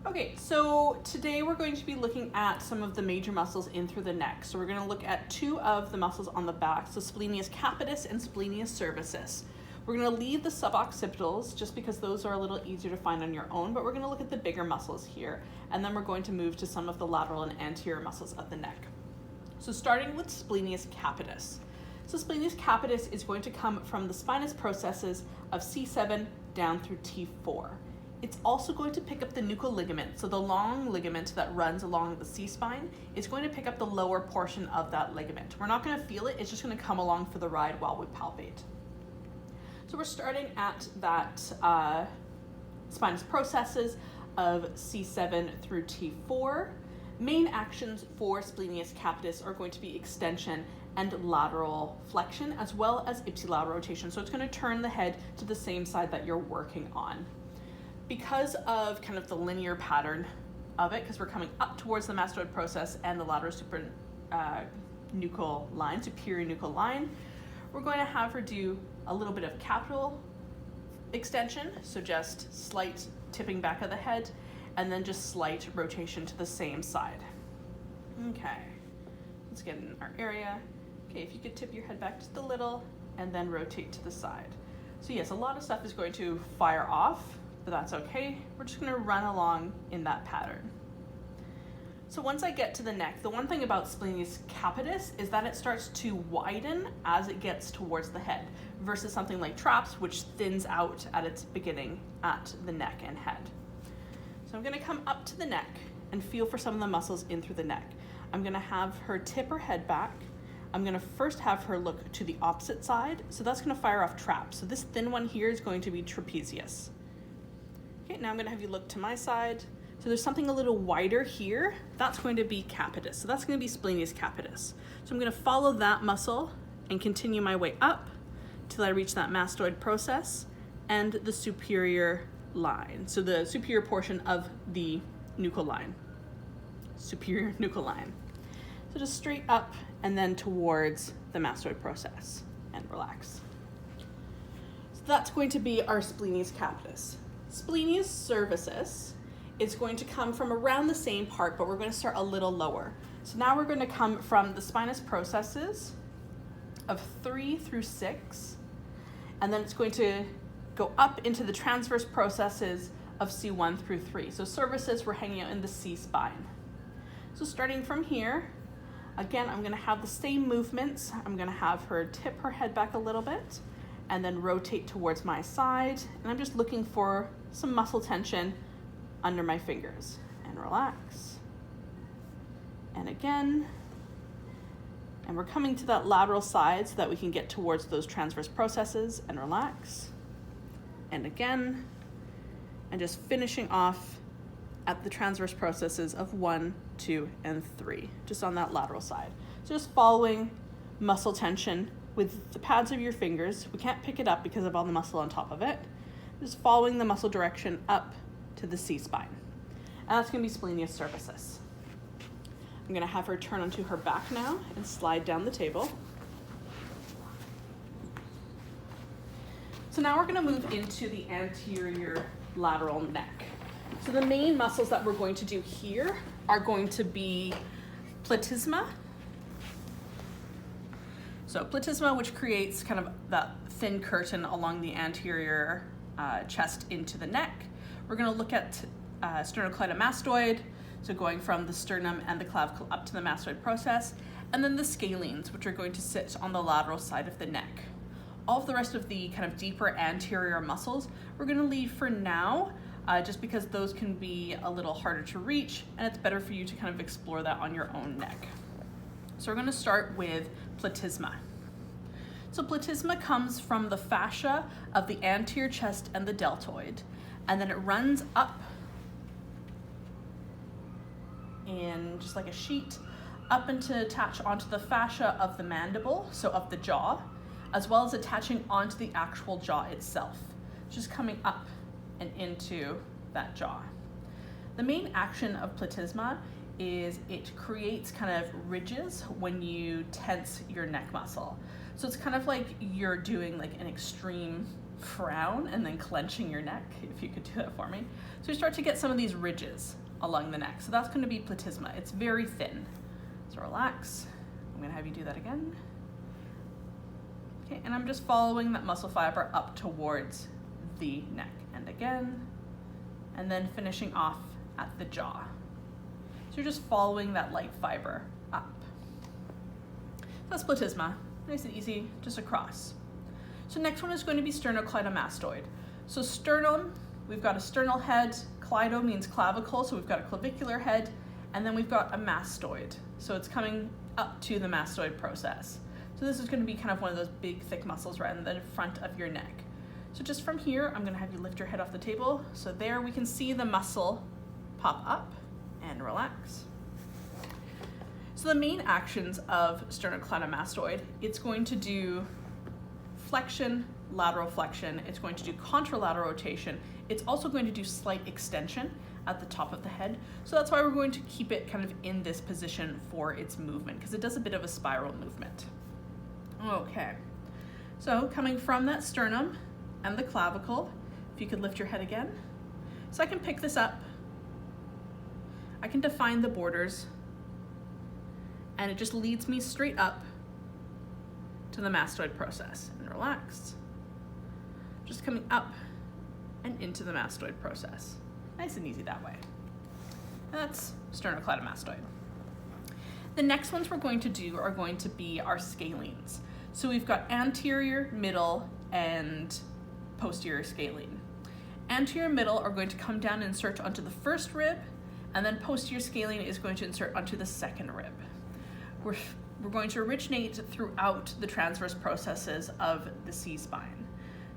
Okay, so today we're going to be looking at some of the major muscles in through the neck. So we're going to look at two of the muscles on the back, so splenius capitis and splenius cervicis. We're going to leave the suboccipitals just because those are a little easier to find on your own, but we're going to look at the bigger muscles here, and then we're going to move to some of the lateral and anterior muscles of the neck. So starting with splenius capitis. So splenius capitis is going to come from the spinous processes of C7 down through T4. It's also going to pick up the nuchal ligament. So the long ligament that runs along the C-spine is going to pick up the lower portion of that ligament. We're not going to feel it, it's just going to come along for the ride while we palpate. So we're starting at that spinous processes of C7 through T4. Main actions for splenius capitis are going to be extension and lateral flexion, as well as ipsilateral rotation. So it's going to turn the head to the same side that you're working on. Because of kind of the linear pattern of it, because we're coming up towards the mastoid process and the lateral superior nuchal line, we're going to have her do a little bit of capital extension, so just slight tipping back of the head, and then just slight rotation to the same side. Okay, let's get in our area. Okay, if you could tip your head back just a little, and then rotate to the side. So yes, a lot of stuff is going to fire off, but that's okay. We're just gonna run along in that pattern. So once I get to the neck, the one thing about splenius capitis is that it starts to widen as it gets towards the head, versus something like traps, which thins out at its beginning at the neck and head. So I'm gonna come up to the neck and feel for some of the muscles in through the neck. I'm gonna have her tip her head back. I'm gonna first have her look to the opposite side. So that's gonna fire off traps. So this thin one here is going to be trapezius. Okay, now I'm gonna have you look to my side. So there's something a little wider here. That's going to be capitis. So that's gonna be splenius capitis. So I'm gonna follow that muscle and continue my way up till I reach that mastoid process and the superior line. So the superior portion of the nuchal line. Superior nuchal line. So just straight up and then towards the mastoid process and relax. So that's going to be our splenius capitis. Splenius cervicis is going to come from around the same part, but we're going to start a little lower. So now we're going to come from the spinous processes of 3 through 6, and then it's going to go up into the transverse processes of C1 through 3. So cervicis, we're hanging out in the C-spine. So starting from here, again, I'm going to have the same movements. I'm going to have her tip her head back a little bit and then rotate towards my side. And I'm just looking for some muscle tension under my fingers. And relax. And again. And we're coming to that lateral side so that we can get towards those transverse processes and relax. And again. And just finishing off at the transverse processes of 1, 2, and 3, just on that lateral side. So just following muscle tension with the pads of your fingers. We can't pick it up because of all the muscle on top of it. Just following the muscle direction up to the C-spine. And that's gonna be splenius cervicis. I'm gonna have her turn onto her back now and slide down the table. So now we're gonna move into the anterior lateral neck. So the main muscles that we're going to do here are going to be platysma. So platysma, which creates kind of that thin curtain along the anterior chest into the neck. We're going to look at sternocleidomastoid, so going from the sternum and the clavicle up to the mastoid process, and then the scalenes, which are going to sit on the lateral side of the neck. All of the rest of the kind of deeper anterior muscles we're going to leave for now, just because those can be a little harder to reach, and it's better for you to kind of explore that on your own neck. So we're going to start with platysma. So platysma comes from the fascia of the anterior chest and the deltoid, and then it runs up in just like a sheet up and to attach onto the fascia of the mandible, so of the jaw, as well as attaching onto the actual jaw itself, just coming up and into that jaw. The main action of platysma is it creates kind of ridges when you tense your neck muscle. So it's kind of like you're doing like an extreme frown and then clenching your neck, if you could do that for me. So you start to get some of these ridges along the neck. So that's going to be platysma. It's very thin. So relax. I'm going to have you do that again. Okay, and I'm just following that muscle fiber up towards the neck. And again, and then finishing off at the jaw. So you're just following that light fiber up. That's platysma. Nice and easy, just across. So next one is going to be sternocleidomastoid. So sternum, we've got a sternal head. Cleido means clavicle, so we've got a clavicular head. And then we've got a mastoid. So it's coming up to the mastoid process. So this is going to be kind of one of those big, thick muscles right in the front of your neck. So just from here, I'm going to have you lift your head off the table. So there we can see the muscle pop up and relax. So the main actions of sternocleidomastoid, it's going to do flexion, lateral flexion. It's going to do contralateral rotation. It's also going to do slight extension at the top of the head. So that's why we're going to keep it kind of in this position for its movement, because it does a bit of a spiral movement. Okay, so coming from that sternum and the clavicle, if you could lift your head again. So I can pick this up. I can define the borders, and it just leads me straight up to the mastoid process. And relax. Just coming up and into the mastoid process. Nice and easy that way. And that's sternocleidomastoid. The next ones we're going to do are going to be our scalenes. So we've got anterior, middle, and posterior scalene. Anterior middle are going to come down and insert onto the first rib, and then posterior scalene is going to insert onto the second rib. We're going to originate throughout the transverse processes of the C-spine.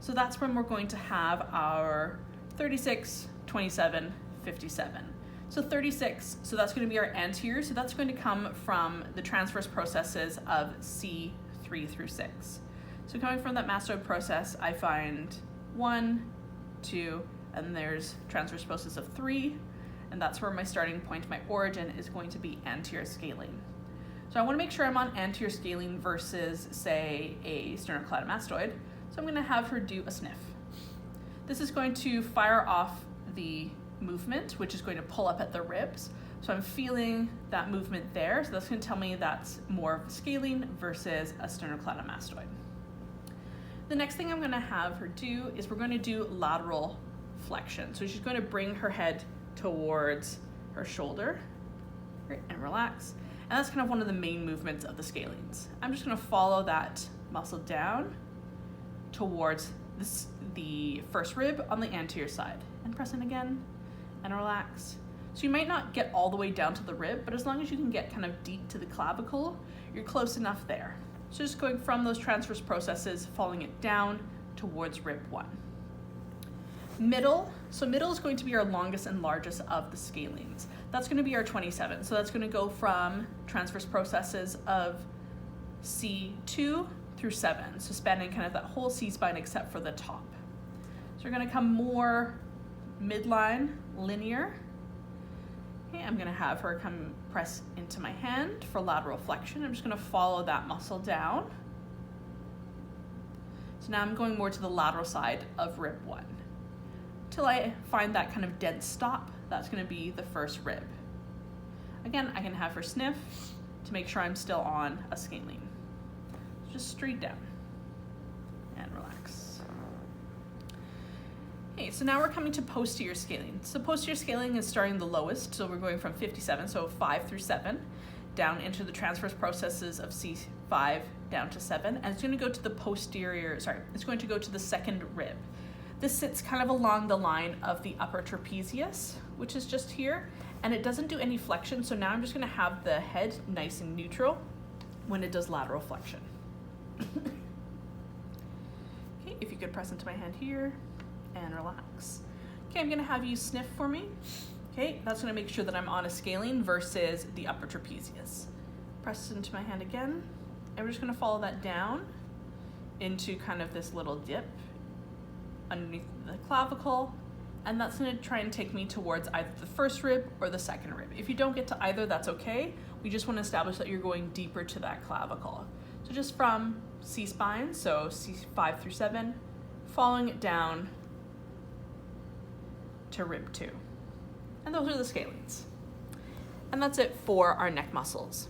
So that's when we're going to have our 36, 27, 57. So 36, so that's going to be our anterior, so that's going to come from the transverse processes of C3 through 6. So coming from that mastoid process, I find 1, 2, and there's transverse process of 3, and that's where my starting point, my origin, is going to be anterior scalene. So I want to make sure I'm on anterior scalene versus, say, a sternocleidomastoid. So I'm going to have her do a sniff. This is going to fire off the movement, which is going to pull up at the ribs. So I'm feeling that movement there. So that's going to tell me that's more of a scalene versus a sternocleidomastoid. The next thing I'm going to have her do is we're going to do lateral flexion. So she's going to bring her head towards her shoulder. Great, and relax. And that's kind of one of the main movements of the scalenes. I'm just going to follow that muscle down towards the first rib on the anterior side. And press in again and relax. So you might not get all the way down to the rib, but as long as you can get kind of deep to the clavicle, you're close enough there. So just going from those transverse processes, following it down towards rib 1. Middle, so middle is going to be our longest and largest of the scalenes. That's going to be our 27. So that's going to go from transverse processes of C2 through 7. So spanning kind of that whole C-spine except for the top. So we're going to come more midline, linear. Okay, I'm going to have her come press into my hand for lateral flexion. I'm just going to follow that muscle down. So now I'm going more to the lateral side of rib 1. Till I find that kind of dense stop, that's going to be the first rib. Again, I can have her sniff to make sure I'm still on a scalene. Just straight down and relax. Okay, so now we're coming to posterior scalene. So posterior scalene is starting the lowest, so we're going from 57, so 5 through 7, down into the transverse processes of C5 down to 7, and it's going to go to the it's going to go to the second rib. This sits kind of along the line of the upper trapezius, which is just here, and it doesn't do any flexion, so now I'm just going to have the head nice and neutral when it does lateral flexion. Okay, if you could press into my hand here and relax. Okay, I'm going to have you sniff for me. Okay, that's going to make sure that I'm on a scalene versus the upper trapezius. Press into my hand again, and we're just going to follow that down into kind of this little dip underneath the clavicle, and that's going to try and take me towards either the first rib or the second rib. If you don't get to either, that's okay. We just want to establish that you're going deeper to that clavicle. So just from C-spine, so C5 through 7, following it down to rib 2. And those are the scalenes. And that's it for our neck muscles.